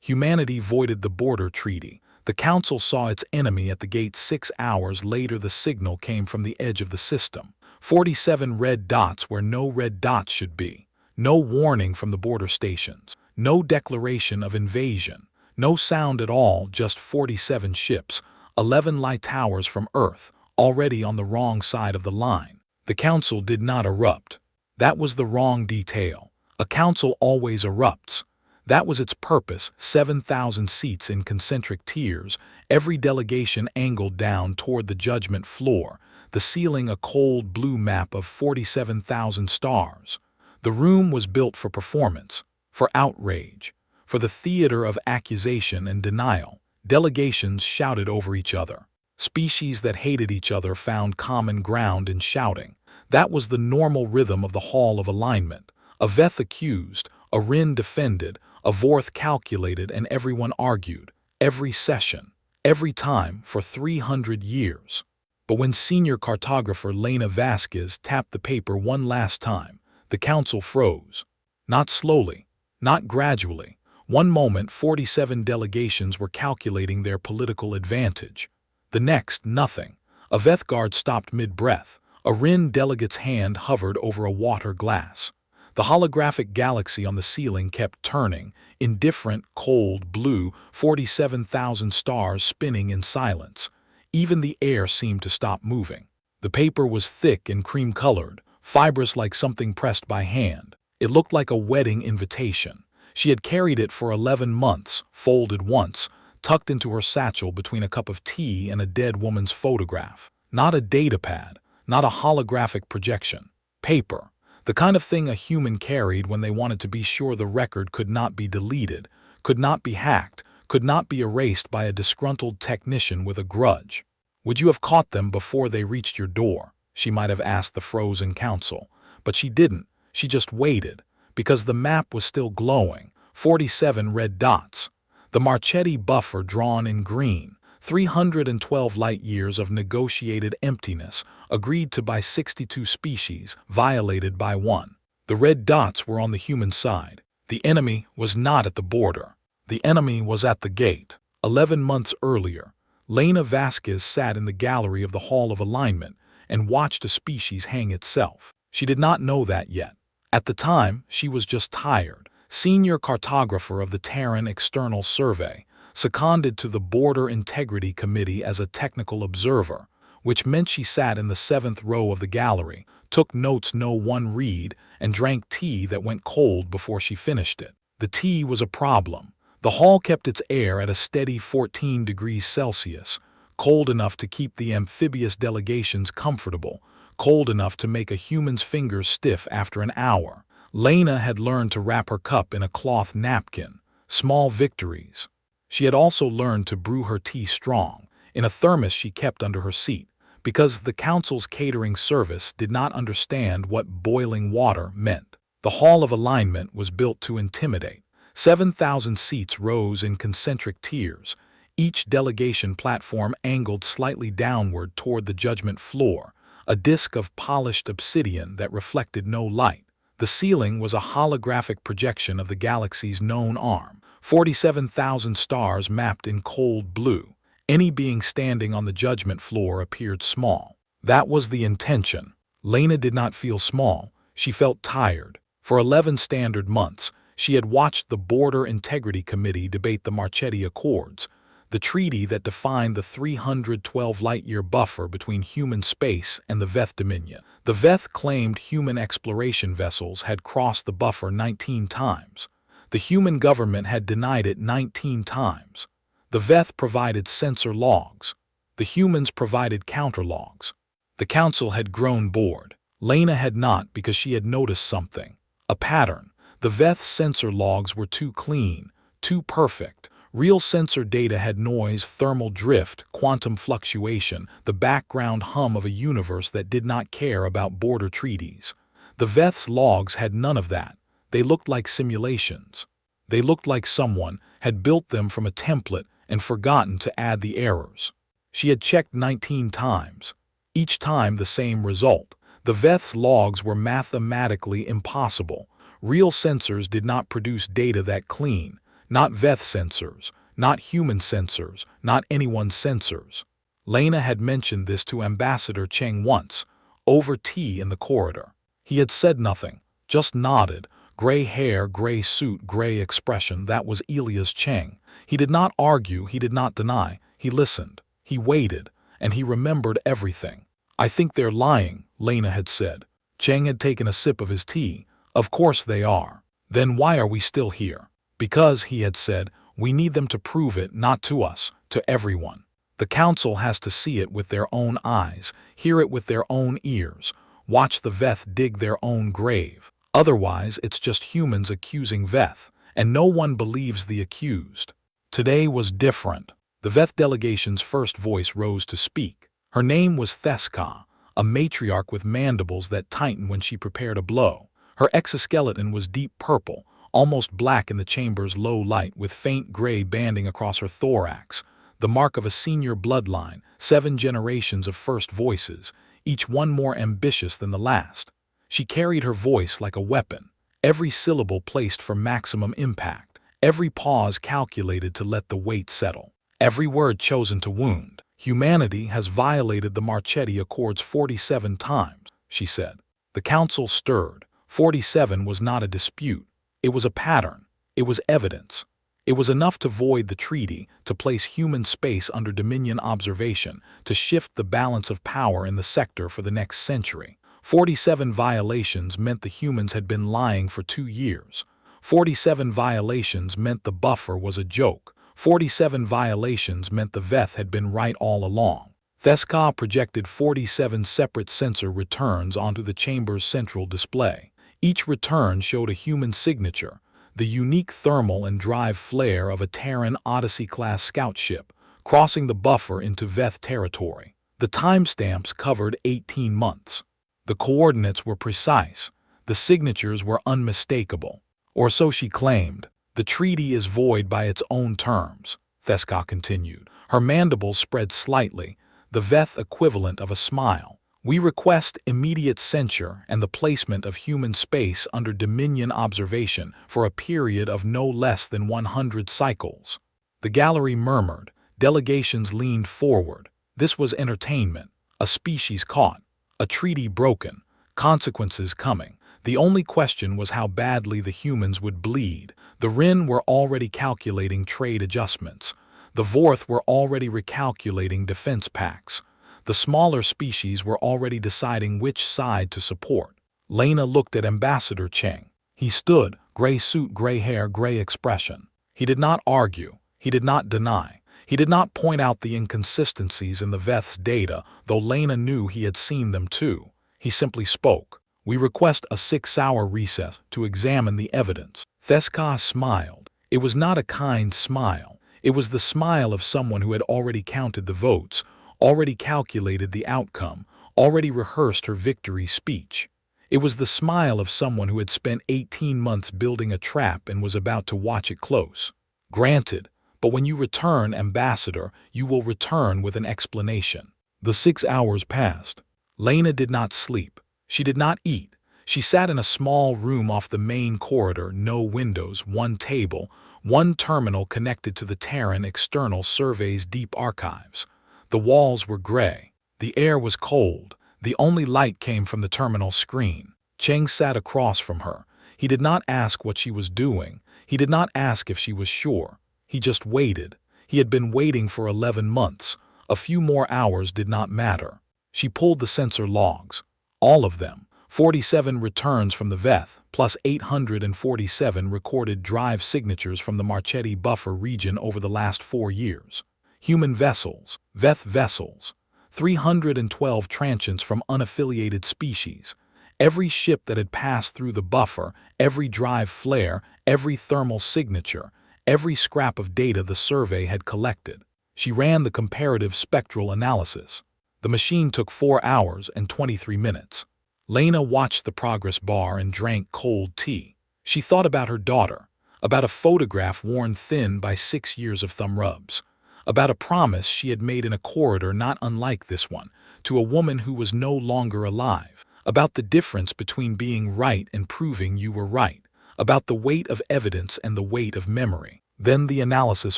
Humanity voided the border treaty. The Council saw its enemy at the gate. 6 hours later, the signal came from the edge of the system. 47 red dots where no red dots should be. No warning from the border stations. No declaration of invasion. No sound at all, just 47 ships, 11 light towers from Earth, already on the wrong side of the line. The Council did not erupt. That was the wrong detail. A council always erupts. That was its purpose. 7,000 seats in concentric tiers, every delegation angled down toward the judgment floor, the ceiling a cold blue map of 47,000 stars. The room was built for performance, for outrage, for the theater of accusation and denial. Delegations shouted over each other. Species that hated each other found common ground in shouting. That was the normal rhythm of the Hall of Alignment. A Veth accused, a Rin defended, a Vorth calculated, and everyone argued. Every session, every time, for 300 years. But when senior cartographer Lena Vasquez tapped the paper one last time, the council froze. Not slowly, not gradually. One moment, 47 delegations were calculating their political advantage. The next, nothing. A Veth guard stopped mid-breath. A Rin delegate's hand hovered over a water glass. The holographic galaxy on the ceiling kept turning, indifferent, cold, blue, 47,000 stars spinning in silence. Even the air seemed to stop moving. The paper was thick and cream-colored, fibrous like something pressed by hand. It looked like a wedding invitation. She had carried it for 11 months, folded once, tucked into her satchel between a cup of tea and a dead woman's photograph. Not a datapad, not a holographic projection. Paper. The kind of thing a human carried when they wanted to be sure the record could not be deleted, could not be hacked, could not be erased by a disgruntled technician with a grudge. Would you have caught them before they reached your door? She might have asked the frozen council. But she didn't. She just waited, because the map was still glowing. 47 red dots. The Marchetti buffer drawn in green. 312 light-years of negotiated emptiness, agreed to by 62 species, violated by 1. The red dots were on the human side. The enemy was not at the border. The enemy was at the gate. 11 months earlier, Lena Vasquez sat in the gallery of the Hall of Alignment and watched a species hang itself. She did not know that yet. At the time, she was just tired. Senior cartographer of the Terran External Survey, seconded to the Border Integrity Committee as a technical observer, which meant she sat in the 7th row of the gallery, took notes no one read, and drank tea that went cold before she finished it. The tea was a problem. The hall kept its air at a steady 14 degrees Celsius, cold enough to keep the amphibious delegations comfortable, cold enough to make a human's fingers stiff after an hour. Lena had learned to wrap her cup in a cloth napkin. Small victories. She had also learned to brew her tea strong, in a thermos she kept under her seat, because the council's catering service did not understand what boiling water meant. The Hall of Alignment was built to intimidate. 7,000 seats rose in concentric tiers, each delegation platform angled slightly downward toward the judgment floor, a disk of polished obsidian that reflected no light. The ceiling was a holographic projection of the galaxy's known arm. 47,000 stars mapped in cold blue. Any being standing on the judgment floor appeared small. That was the intention. Lena did not feel small. She felt tired. For 11 standard months, she had watched the Border Integrity Committee debate the Marchetti Accords, the treaty that defined the 312 light-year buffer between human space and the Veth Dominion. The Veth claimed human exploration vessels had crossed the buffer 19 times. The human government had denied it 19 times. The Veth provided sensor logs. The humans provided counterlogs. The council had grown bored. Lena had not, because she had noticed something. A pattern. The Veth sensor logs were too clean, too perfect. Real sensor data had noise, thermal drift, quantum fluctuation, the background hum of a universe that did not care about border treaties. The Veth's logs had none of that. They looked like simulations. They looked like someone had built them from a template and forgotten to add the errors. She had checked 19 times. Each time the same result. The Veth's logs were mathematically impossible. Real sensors did not produce data that clean. Not Veth sensors, not human sensors, not anyone's sensors. Lena had mentioned this to Ambassador Cheng once, over tea in the corridor. He had said nothing, just nodded. Gray hair, gray suit, gray expression, that was Elias Cheng. He did not argue, he did not deny. He listened, he waited, and he remembered everything. I think they're lying, Lena had said. Cheng had taken a sip of his tea. Of course they are. Then why are we still here? Because, he had said, we need them to prove it, not to us, to everyone. The council has to see it with their own eyes, hear it with their own ears, watch the Veth dig their own grave. Otherwise, it's just humans accusing Veth, and no one believes the accused. Today was different. The Veth delegation's first voice rose to speak. Her name was Theska, a matriarch with mandibles that tightened when she prepared a blow. Her exoskeleton was deep purple, almost black in the chamber's low light, with faint gray banding across her thorax, the mark of a senior bloodline, 7 generations of first voices, each one more ambitious than the last. She carried her voice like a weapon, every syllable placed for maximum impact, every pause calculated to let the weight settle, every word chosen to wound. Humanity has violated the Marchetti Accords 47 times, she said. The council stirred. 47 was not a dispute. It was a pattern. It was evidence. It was enough to void the treaty, to place human space under Dominion observation, to shift the balance of power in the sector for the next century. 47 violations meant the humans had been lying for 2 years. 47 violations meant the buffer was a joke. 47 violations meant the Veth had been right all along. Theska projected 47 separate sensor returns onto the chamber's central display. Each return showed a human signature, the unique thermal and drive flare of a Terran Odyssey-class scout ship, crossing the buffer into Veth territory. The timestamps covered 18 months. The coordinates were precise. The signatures were unmistakable. Or so she claimed. The treaty is void by its own terms, Theska continued. Her mandibles spread slightly, the Veth equivalent of a smile. We request immediate censure and the placement of human space under Dominion observation for a period of no less than 100 cycles. The gallery murmured. Delegations leaned forward. This was entertainment. A species caught. A treaty broken. Consequences coming. The only question was how badly the humans would bleed. The Rin were already calculating trade adjustments. The Vorth were already recalculating defense pacts. The smaller species were already deciding which side to support. Lena looked at Ambassador Cheng. He stood, gray suit, gray hair, gray expression. He did not argue. He did not deny. He did not point out the inconsistencies in the Veth's data, though Lena knew he had seen them too. He simply spoke. We request a 6-hour recess to examine the evidence. Theska smiled. It was not a kind smile. It was the smile of someone who had already counted the votes, already calculated the outcome, already rehearsed her victory speech. It was the smile of someone who had spent 18 months building a trap and was about to watch it close. Granted, but when you return, Ambassador, you will return with an explanation. The 6 hours passed. Lena did not sleep. She did not eat. She sat in a small room off the main corridor, no windows, one table, one terminal connected to the Terran External Survey's deep archives. The walls were gray. The air was cold. The only light came from the terminal screen. Cheng sat across from her. He did not ask what she was doing. He did not ask if she was sure. He just waited. He had been waiting for 11 months. A few more hours did not matter. She pulled the sensor logs. All of them. 47 returns from the Veth, plus 847 recorded drive signatures from the Marchetti buffer region over the last 4 years. Human vessels, Veth vessels. 312 transients from unaffiliated species. Every ship that had passed through the buffer, every drive flare, every thermal signature, every scrap of data the survey had collected. She ran the comparative spectral analysis. The machine took 4 hours and 23 minutes. Lena watched the progress bar and drank cold tea. She thought about her daughter, about a photograph worn thin by 6 years of thumb rubs, about a promise she had made in a corridor not unlike this one, to a woman who was no longer alive, about the difference between being right and proving you were right, about the weight of evidence and the weight of memory. Then the analysis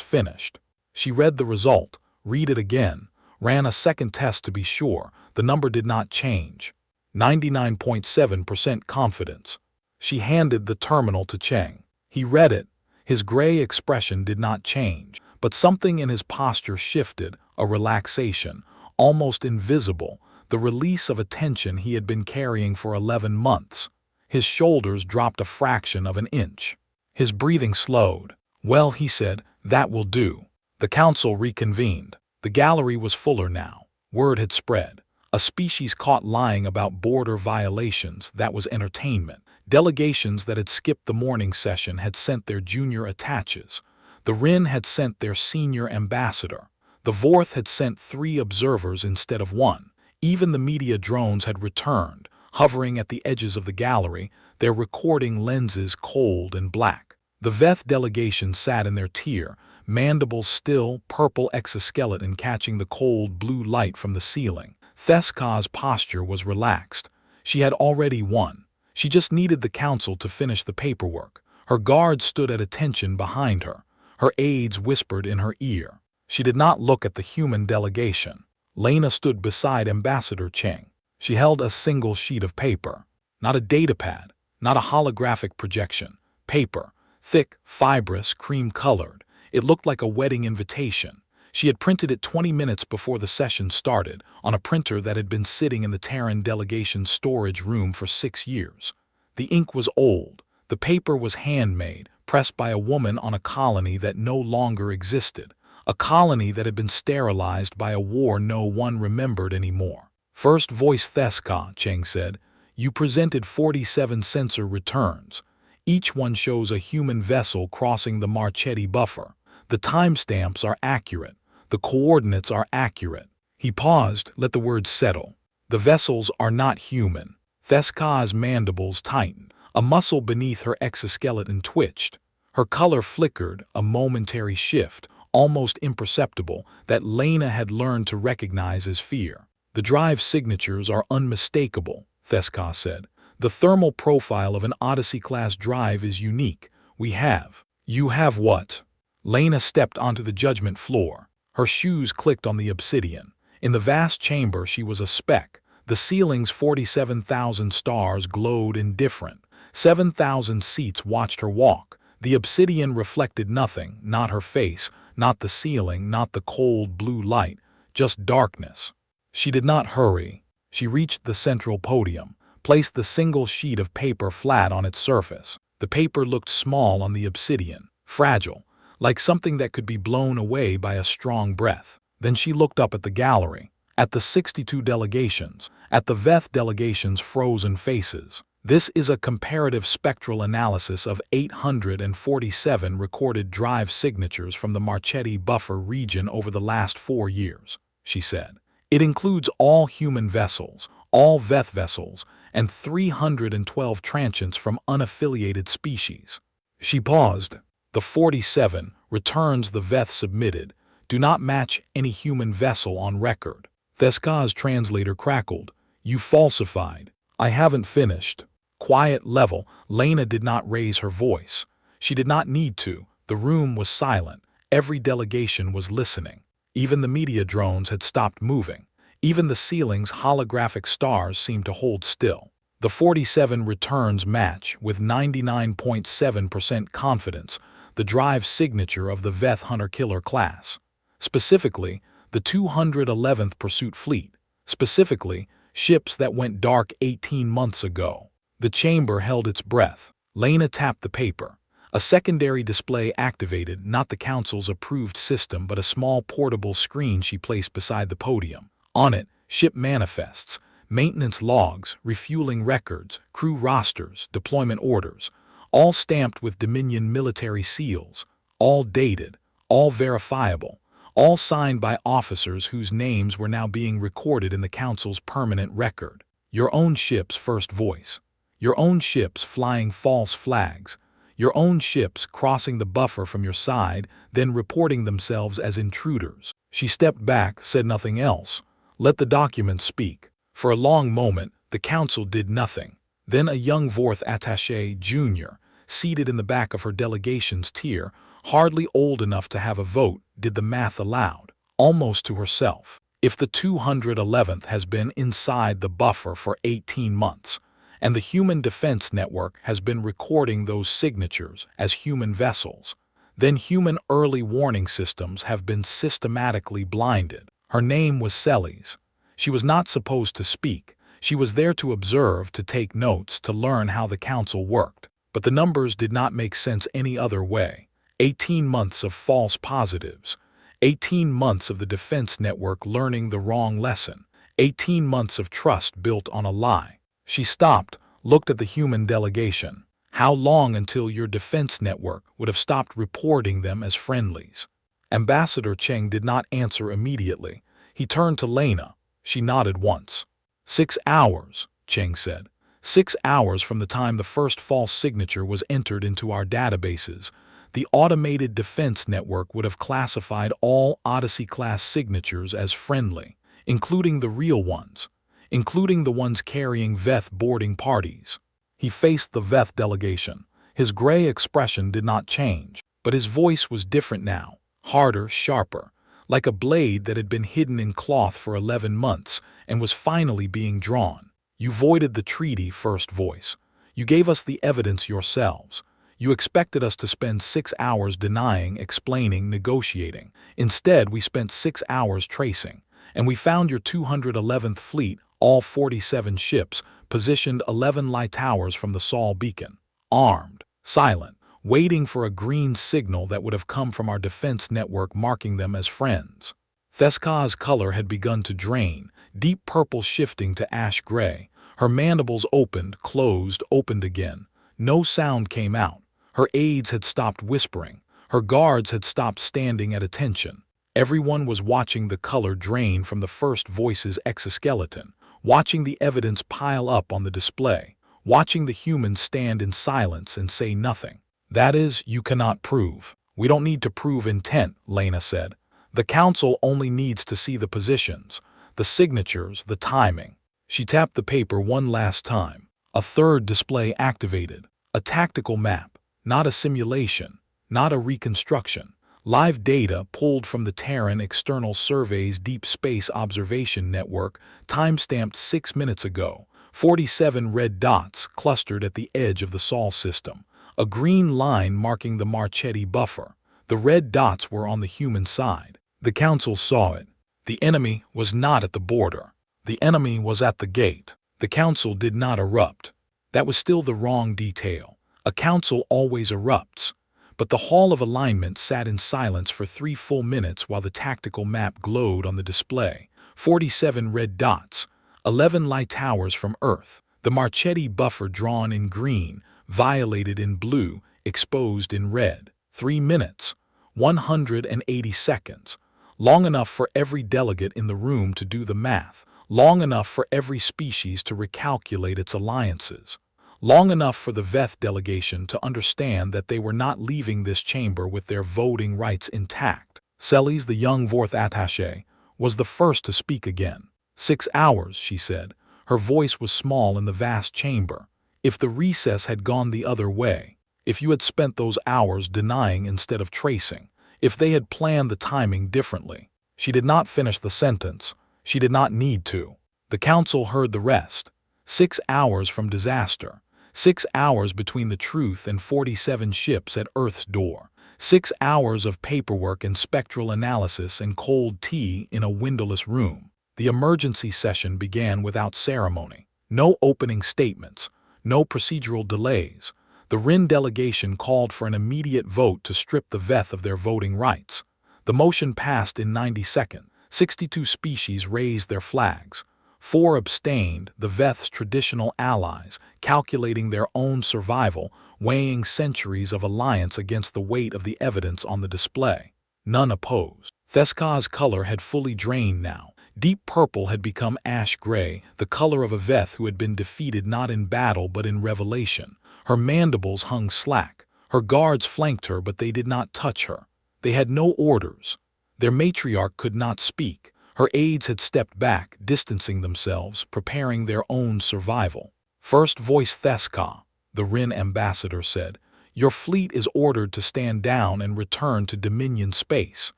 finished. She read the result, read it again, ran a second test to be sure. The number did not change. 99.7% confidence. She handed the terminal to Cheng. He read it. His gray expression did not change, but something in his posture shifted, a relaxation, almost invisible, the release of a tension he had been carrying for 11 months. His shoulders dropped a fraction of an inch. His breathing slowed. "Well," he said, "that will do." The council reconvened. The gallery was fuller now. Word had spread. A species caught lying about border violations, that was entertainment. Delegations that had skipped the morning session had sent their junior attaches. The Rin had sent their senior ambassador. The Vorth had sent 3 observers instead of 1. Even the media drones had returned, hovering at the edges of the gallery, their recording lenses cold and black. The Veth delegation sat in their tier, mandibles still, purple exoskeleton catching the cold blue light from the ceiling. Theska's posture was relaxed. She had already won. She just needed the council to finish the paperwork. Her guards stood at attention behind her. Her aides whispered in her ear. She did not look at the human delegation. Lena stood beside Ambassador Cheng. She held a single sheet of paper. Not a datapad, not a holographic projection. Paper, thick, fibrous, cream-colored. It looked like a wedding invitation. She had printed it 20 minutes before the session started, on a printer that had been sitting in the Terran delegation's storage room for 6 years. The ink was old. The paper was handmade, pressed by a woman on a colony that no longer existed, a colony that had been sterilized by a war no one remembered anymore. "First voice Theska," Cheng said. "You presented 47 sensor returns. Each one shows a human vessel crossing the Marchetti buffer. The timestamps are accurate. The coordinates are accurate." He paused, let the words settle. "The vessels are not human." Theska's mandibles tightened. A muscle beneath her exoskeleton twitched. Her color flickered, a momentary shift, almost imperceptible, that Lena had learned to recognize as fear. "The drive signatures are unmistakable," Theska said. "The thermal profile of an Odyssey-class drive is unique. You have what?" Lena stepped onto the judgment floor. Her shoes clicked on the obsidian. In the vast chamber she was a speck. The ceiling's 47,000 stars glowed indifferent. 7,000 seats watched her walk. The obsidian reflected nothing, not her face, not the ceiling, not the cold blue light, just darkness. She did not hurry. She reached the central podium, placed the single sheet of paper flat on its surface. The paper looked small on the obsidian, fragile, like something that could be blown away by a strong breath. Then she looked up at the gallery, at the 62 delegations, at the Veth delegation's frozen faces. "This is a comparative spectral analysis of 847 recorded drive signatures from the Marchetti buffer region over the last 4 years, she said. "It includes all human vessels, all Veth vessels, and 312 transients from unaffiliated species." She paused. "The 47 returns the Veth submitted do not match any human vessel on record." Theska's translator crackled. "You falsified." "I haven't finished." Quiet level, Lena did not raise her voice. She did not need to. The room was silent. Every delegation was listening. Even the media drones had stopped moving. Even the ceiling's holographic stars seemed to hold still. The 47 returns match, with 99.7% confidence, the drive signature of the Veth Hunter-Killer class. Specifically, the 211th Pursuit Fleet. Specifically, ships that went dark 18 months ago. The chamber held its breath. Lena tapped the paper. A secondary display activated, not the council's approved system, but a small portable screen she placed beside the podium. On it, ship manifests, maintenance logs, refueling records, crew rosters, deployment orders, all stamped with Dominion military seals, all dated, all verifiable, all signed by officers whose names were now being recorded in the council's permanent record. Your own ship's first voice. Your own ships flying false flags. Your own ships crossing the buffer from your side, then reporting themselves as intruders. She stepped back, said nothing else. Let the documents speak. For a long moment, the council did nothing. Then a young Vorth attaché, Jr., seated in the back of her delegation's tier, hardly old enough to have a vote, did the math aloud, almost to herself. If the 211th has been inside the buffer for 18 months, and the Human Defense Network has been recording those signatures as human vessels, then human early warning systems have been systematically blinded. Her name was Celes. She was not supposed to speak. She was there to observe, to take notes, to learn how the council worked. But the numbers did not make sense any other way. 18 months of false positives. 18 months of the defense network learning the wrong lesson. 18 months of trust built on a lie. She stopped, looked at the human delegation. How long until your defense network would have stopped reporting them as friendlies? Ambassador Cheng did not answer immediately. He turned to Lena. She nodded once. 6 hours, Cheng said. 6 hours from the time the first false signature was entered into our databases, the automated defense network would have classified all Odyssey-class signatures as friendly, including the real ones, including the ones carrying Veth boarding parties. He faced the Veth delegation. His gray expression did not change, but his voice was different now, harder, sharper, like a blade that had been hidden in cloth for 11 months and was finally being drawn. You voided the treaty, first voice. You gave us the evidence yourselves. You expected us to spend 6 hours denying, explaining, negotiating. Instead, we spent 6 hours tracing, and we found your 211th fleet, all 47 ships, positioned 11 light towers from the Sol beacon, armed, silent, waiting for a green signal that would have come from our defense network marking them as friends. Theska's color had begun to drain, deep purple shifting to ash gray. Her mandibles opened, closed, opened again. No sound came out. Her aides had stopped whispering. Her guards had stopped standing at attention. Everyone was watching the color drain from the first voice's exoskeleton, watching the evidence pile up on the display, watching the humans stand in silence and say nothing. That is, you cannot prove. We don't need to prove intent, Lena said. The council only needs to see the positions, the signatures, the timing. She tapped the paper one last time. A third display activated. A tactical map, not a simulation, not a reconstruction. Live data pulled from the Terran External Survey's Deep Space Observation Network, time-stamped 6 minutes ago. 47 red dots clustered at the edge of the Sol system. A green line marking the Marchetti buffer. The red dots were on the human side. The council saw it. The enemy was not at the border. The enemy was at the gate. The council did not erupt. That was still the wrong detail. A council always erupts. But the Hall of Alignment sat in silence for 3 full minutes while the tactical map glowed on the display. 47 red dots, 11 light towers from Earth, the Marchetti buffer drawn in green, violated in blue, exposed in red. 3 minutes, 180 seconds. Long enough for every delegate in the room to do the math. Long enough for every species to recalculate its alliances. Long enough for the Veth delegation to understand that they were not leaving this chamber with their voting rights intact. Celes, the young Vorth attaché, was the first to speak again. 6 hours, she said. Her voice was small in the vast chamber. If the recess had gone the other way, if you had spent those hours denying instead of tracing, if they had planned the timing differently. She did not finish the sentence. She did not need to. The council heard the rest. 6 hours from disaster. 6 hours between the truth and 47 ships at Earth's door. 6 hours of paperwork and spectral analysis and cold tea in a windowless room. The emergency session began without ceremony. No opening statements. No procedural delays. The Rin delegation called for an immediate vote to strip the Veth of their voting rights. The motion passed in 90 seconds. 62 species raised their flags. 4 abstained, the Veth's traditional allies, calculating their own survival, weighing centuries of alliance against the weight of the evidence on the display. None opposed. Theska's color had fully drained now. Deep purple had become ash gray, the color of a Veth who had been defeated not in battle but in revelation. Her mandibles hung slack. Her guards flanked her, but they did not touch her. They had no orders. Their matriarch could not speak. Her aides had stepped back, distancing themselves, preparing their own survival. First voice Theska, the Rin ambassador said, Your fleet is ordered to stand down and return to Dominion space.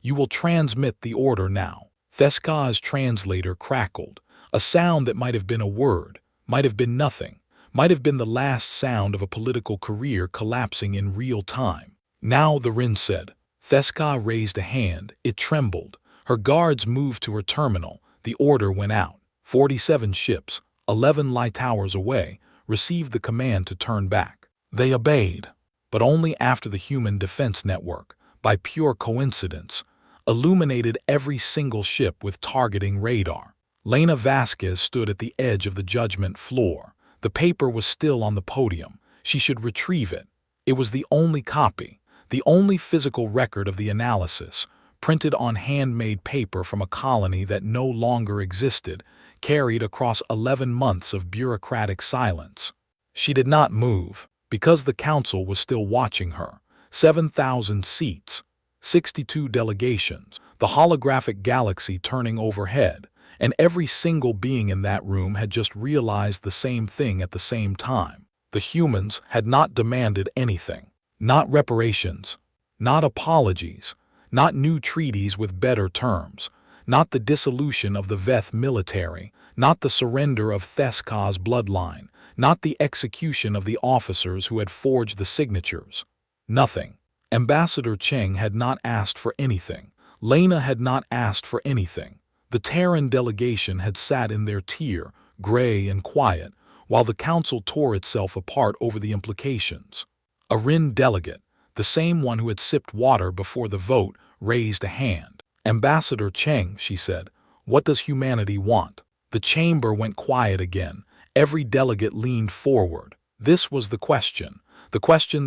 You will transmit the order now." Theska's translator crackled, a sound that might have been a word, might have been nothing, might have been the last sound of a political career collapsing in real time. "Now," the Rin said. Theska raised a hand. It trembled. Her guards moved to her terminal. The order went out. 47 ships, 11 light towers away, received the command to turn back. They obeyed, but only after the human defense network, by pure coincidence, illuminated every single ship with targeting radar. Lena Vasquez stood at the edge of the judgment floor. The paper was still on the podium. She should retrieve it. It was the only copy, the only physical record of the analysis, printed on handmade paper from a colony that no longer existed, carried across 11 months of bureaucratic silence. She did not move, because the council was still watching her. 7,000 seats, 62 delegations, the holographic galaxy turning overhead, and every single being in that room had just realized the same thing at the same time. The humans had not demanded anything. Not reparations, not apologies, not new treaties with better terms, not the dissolution of the Veth military, not the surrender of Theska's bloodline, not the execution of the officers who had forged the signatures. Nothing. Ambassador Cheng had not asked for anything. Lena had not asked for anything. The Terran delegation had sat in their tier, gray and quiet, while the council tore itself apart over the implications. A Rin delegate, the same one who had sipped water before the vote, raised a hand. "Ambassador Cheng," she said, "what does humanity want?" The chamber went quiet again. Every delegate leaned forward. This was the question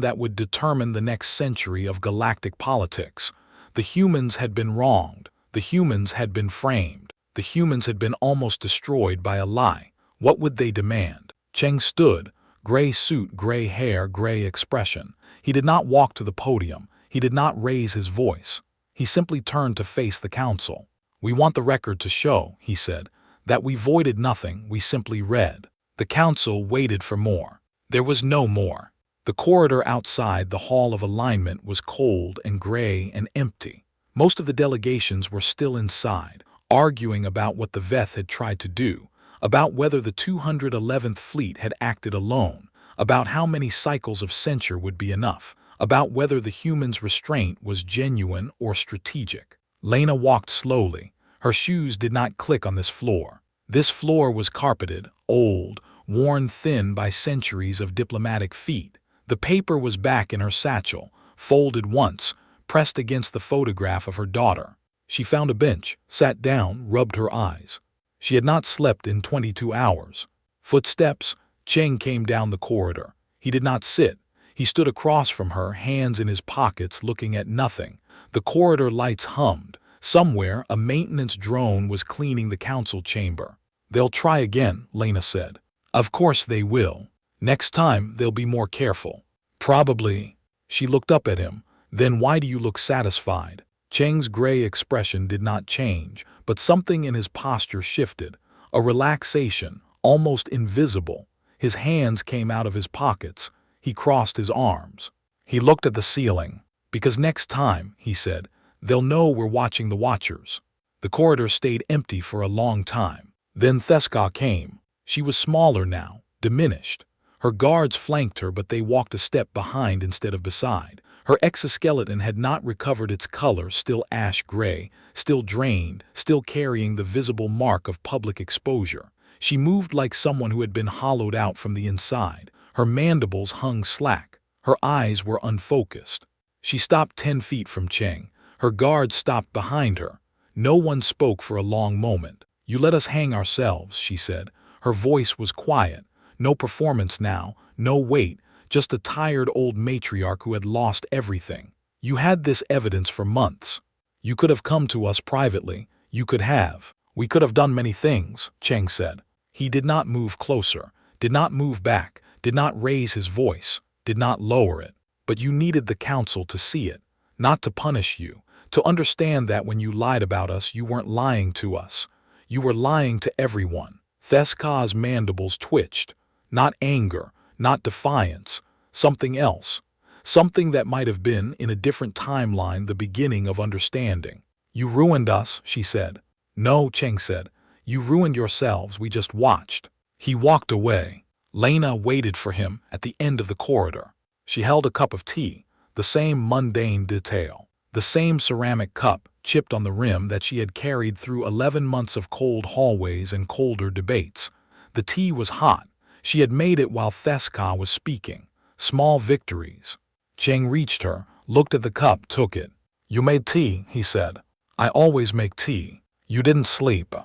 that would determine the next century of galactic politics. The humans had been wronged. The humans had been framed. The humans had been almost destroyed by a lie. What would they demand? Cheng stood, gray suit, gray hair, gray expression. He did not walk to the podium. He did not raise his voice. He simply turned to face the council. "We want the record to show," he said, "that we voided nothing, we simply read." The council waited for more. There was no more. The corridor outside the Hall of Alignment was cold and gray and empty. Most of the delegations were still inside, arguing about what the Veth had tried to do, about whether the 211th Fleet had acted alone, about how many cycles of censure would be enough, about whether the humans' restraint was genuine or strategic. Lena walked slowly. Her shoes did not click on this floor. This floor was carpeted, old, worn thin by centuries of diplomatic feet. The paper was back in her satchel, folded once, pressed against the photograph of her daughter. She found a bench, sat down, rubbed her eyes. She had not slept in 22 hours. Footsteps. Cheng came down the corridor. He did not sit. He stood across from her, hands in his pockets, looking at nothing. The corridor lights hummed. Somewhere, a maintenance drone was cleaning the council chamber. "They'll try again," Lena said. "Of course they will. Next time, they'll be more careful." "Probably." She looked up at him. "Then why do you look satisfied?" Cheng's gray expression did not change, but something in his posture shifted. A relaxation, almost invisible. His hands came out of his pockets. He crossed his arms. He looked at the ceiling. "Because next time," he said, "they'll know we're watching the Watchers." The corridor stayed empty for a long time. Then Theska came. She was smaller now, diminished. Her guards flanked her, but they walked a step behind instead of beside. Her exoskeleton had not recovered its color, still ash gray, still drained, still carrying the visible mark of public exposure. She moved like someone who had been hollowed out from the inside. Her mandibles hung slack. Her eyes were unfocused. She stopped 10 feet from Cheng. Her guards stopped behind her. No one spoke for a long moment. "You let us hang ourselves," she said. Her voice was quiet. No performance now, no weight, just a tired old matriarch who had lost everything. "You had this evidence for months. You could have come to us privately. You could have. We could have done many things," Cheng said. He did not move closer, did not move back, did not raise his voice, did not lower it. "But you needed the council to see it, not to punish you, to understand that when you lied about us, you weren't lying to us. You were lying to everyone." Theska's mandibles twitched. Not anger, not defiance, something else. Something that might have been, in a different timeline, the beginning of understanding. You ruined us, she said. No, Cheng said. You ruined yourselves, we just watched. He walked away. Lena waited for him at the end of the corridor. She held a cup of tea, the same mundane detail. The same ceramic cup, chipped on the rim, that she had carried through 11 months of cold hallways and colder debates. The tea was hot. She had made it while Theska was speaking. Small victories. Cheng reached her, looked at the cup, took it. You made tea, he said. I always make tea. You didn't sleep.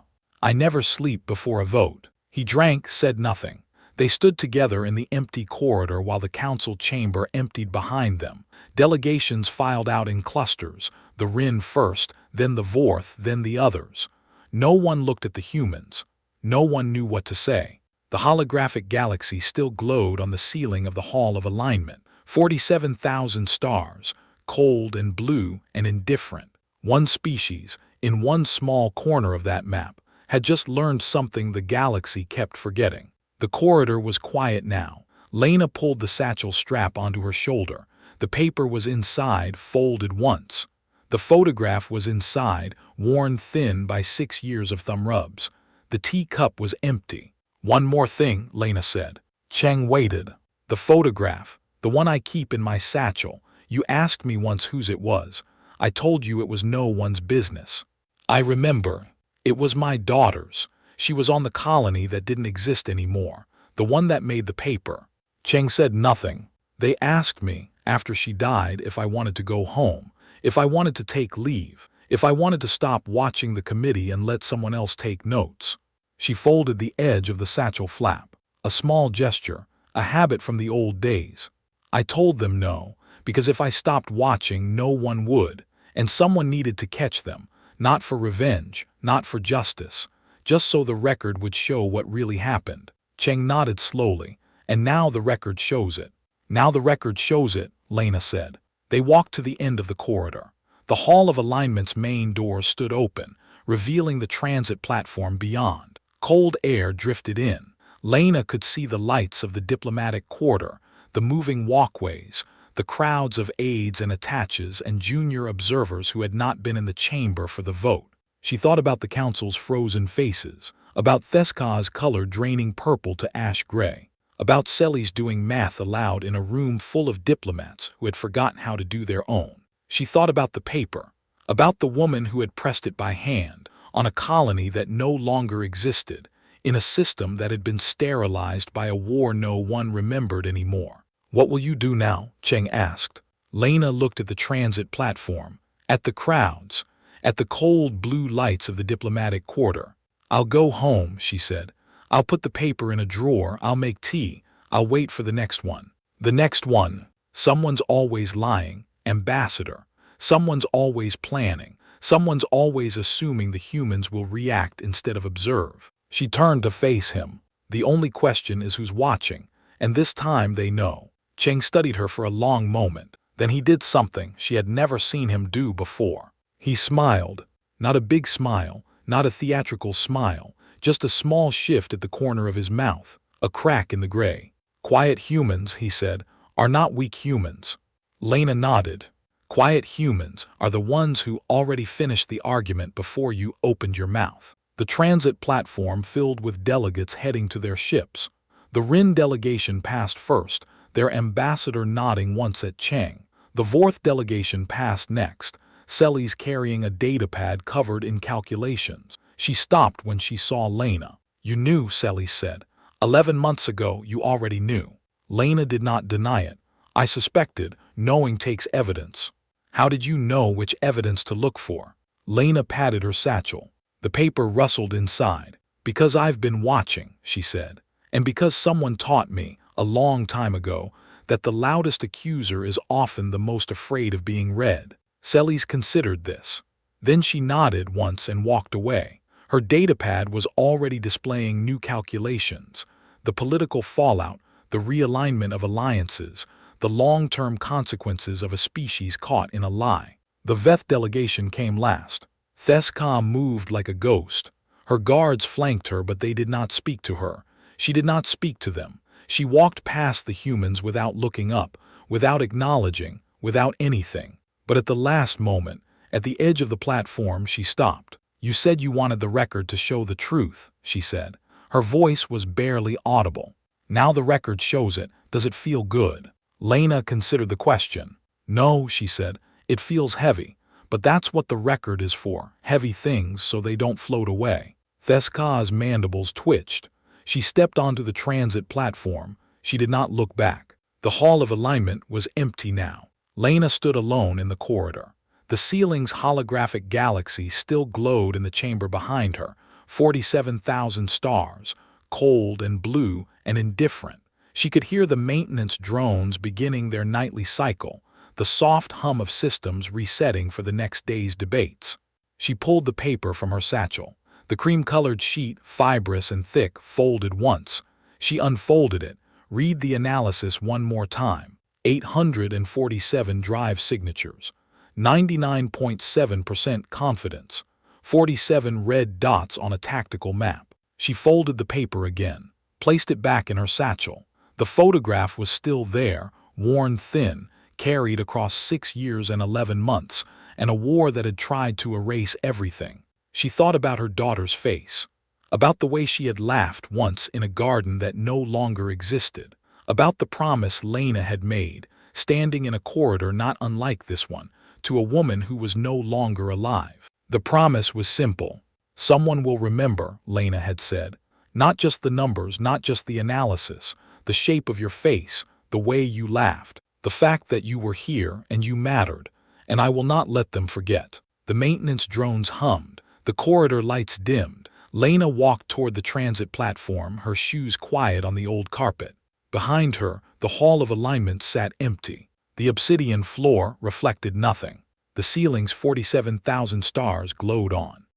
I never sleep before a vote. He drank, said nothing. They stood together in the empty corridor while the council chamber emptied behind them. Delegations filed out in clusters, the Rin first, then the Vorth, then the others. No one looked at the humans. No one knew what to say. The holographic galaxy still glowed on the ceiling of the Hall of Alignment. 47,000 stars, cold and blue and indifferent. One species, in one small corner of that map, had just learned something the galaxy kept forgetting. The corridor was quiet now. Lena pulled the satchel strap onto her shoulder. The paper was inside, folded once. The photograph was inside, worn thin by 6 years of thumb rubs. The teacup was empty. One more thing, Lena said. Cheng waited. The photograph, the one I keep in my satchel. You asked me once whose it was. I told you it was no one's business. I remember. It was my daughter's. She was on the colony that didn't exist anymore, the one that made the paper. Cheng said nothing. They asked me, after she died, if I wanted to go home, if I wanted to take leave, if I wanted to stop watching the committee and let someone else take notes. She folded the edge of the satchel flap. A small gesture, a habit from the old days. I told them no, because if I stopped watching, no one would, and someone needed to catch them, not for revenge, not for justice, just so the record would show what really happened. Cheng nodded slowly. And now the record shows it. Now the record shows it, Lena said. They walked to the end of the corridor. The Hall of Alignment's main door stood open, revealing the transit platform beyond. Cold air drifted in. Lena could see the lights of the diplomatic quarter, the moving walkways, the crowds of aides and attaches and junior observers who had not been in the chamber for the vote. She thought about the council's frozen faces, about Theska's color draining purple to ash gray, about Selly's doing math aloud in a room full of diplomats who had forgotten how to do their own. She thought about the paper, about the woman who had pressed it by hand, on a colony that no longer existed, in a system that had been sterilized by a war no one remembered anymore. What will you do now? Cheng asked. Lena looked at the transit platform, at the crowds, at the cold blue lights of the diplomatic quarter. I'll go home, she said. I'll put the paper in a drawer, I'll make tea, I'll wait for the next one. The next one. Someone's always lying, ambassador. Someone's always planning. Someone's always assuming the humans will react instead of observe. She turned to face him. The only question is who's watching, and this time they know. Cheng studied her for a long moment. Then he did something she had never seen him do before. He smiled. Not a big smile, not a theatrical smile, just a small shift at the corner of his mouth, a crack in the gray. Quiet humans, he said, are not weak humans. Lena nodded. Quiet humans are the ones who already finished the argument before you opened your mouth. The transit platform filled with delegates heading to their ships. The Rin delegation passed first, their ambassador nodding once at Cheng. The Vorth delegation passed next, Selly's carrying a datapad covered in calculations. She stopped when she saw Lena. You knew, Selly said. 11 months ago, you already knew. Lena did not deny it. I suspected. Knowing takes evidence. How did you know which evidence to look for? Lena patted her satchel. The paper rustled inside. Because I've been watching, she said. And because someone taught me, a long time ago, that the loudest accuser is often the most afraid of being read. Selly's considered this. Then she nodded once and walked away. Her datapad was already displaying new calculations. The political fallout, the realignment of alliances, the long-term consequences of a species caught in a lie. The Veth delegation came last. Theska moved like a ghost. Her guards flanked her, but they did not speak to her. She did not speak to them. She walked past the humans without looking up, without acknowledging, without anything. But at the last moment, at the edge of the platform, she stopped. "You said you wanted the record to show the truth," she said. Her voice was barely audible. "Now the record shows it. Does it feel good?" Lena considered the question. "No," she said. "It feels heavy. But that's what the record is for, heavy things so they don't float away." Theska's mandibles twitched. She stepped onto the transit platform. She did not look back. The Hall of Alignment was empty now. Lena stood alone in the corridor. The ceiling's holographic galaxy still glowed in the chamber behind her, 47,000 stars, cold and blue and indifferent. She could hear the maintenance drones beginning their nightly cycle, the soft hum of systems resetting for the next day's debates. She pulled the paper from her satchel. The cream-colored sheet, fibrous and thick, folded once. She unfolded it. Read the analysis one more time. 847 drive signatures. 99.7% confidence. 47 red dots on a tactical map. She folded the paper again, placed it back in her satchel. The photograph was still there, worn thin, carried across 6 years and 11 months, and a war that had tried to erase everything. She thought about her daughter's face, about the way she had laughed once in a garden that no longer existed, about the promise Lena had made, standing in a corridor not unlike this one, to a woman who was no longer alive. The promise was simple. "Someone will remember," Lena had said. "Not just the numbers, not just the analysis, the shape of your face, the way you laughed, the fact that you were here and you mattered, and I will not let them forget." The maintenance drones hummed. The corridor lights dimmed. Lena walked toward the transit platform, her shoes quiet on the old carpet. Behind her, the Hall of Alignment sat empty. The obsidian floor reflected nothing. The ceiling's 47,000 stars glowed on.